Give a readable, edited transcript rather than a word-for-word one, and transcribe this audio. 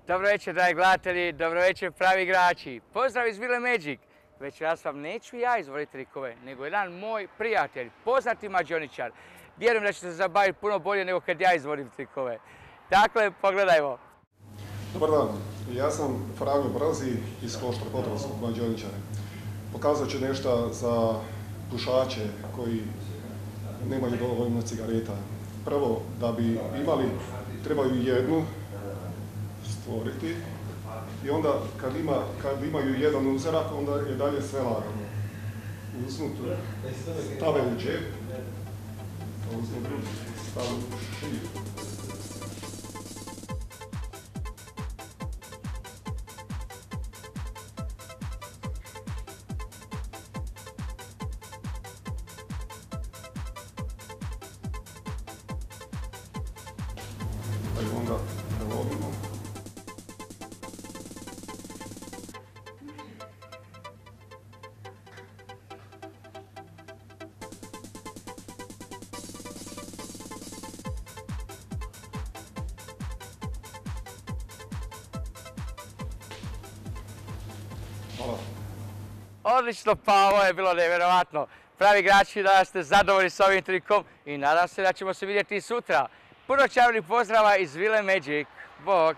Dobro večer, dragi gledatelji, dobro večer, pravi igrači. Pozdrav iz Vile Magic. Večeras vam neću ja izvoditi trikove, nego jedan moj prijatelj, poznati mađioničar. Vjerujem da ćete se zabaviti puno bolje nego kad ja izvodim trikove. Dakle, pogledajmo. Dobar dan, ja sam Franjo Brzi iz Kloštra Kotarskog mađioničara. Pokazat ću nešto za pušače koji nemaju dovoljno cigareta. Prvo, da bi imali, trebaju jednu stvoriti i onda kad imaju jedan uzorak, onda je dalje sve lagano. Uzmu tu, stave u džep, uzmu drugi, stave u šiju. Pa i onda prelovimo. Hvala. Odlično, pa ovo je bilo nevjerovatno. Pravi igrači, da ste zadovoljni s ovim trikom i nadam se da ćemo se vidjeti i sutra. Puno čarobnih pozdrava iz Vile Magic. Bog!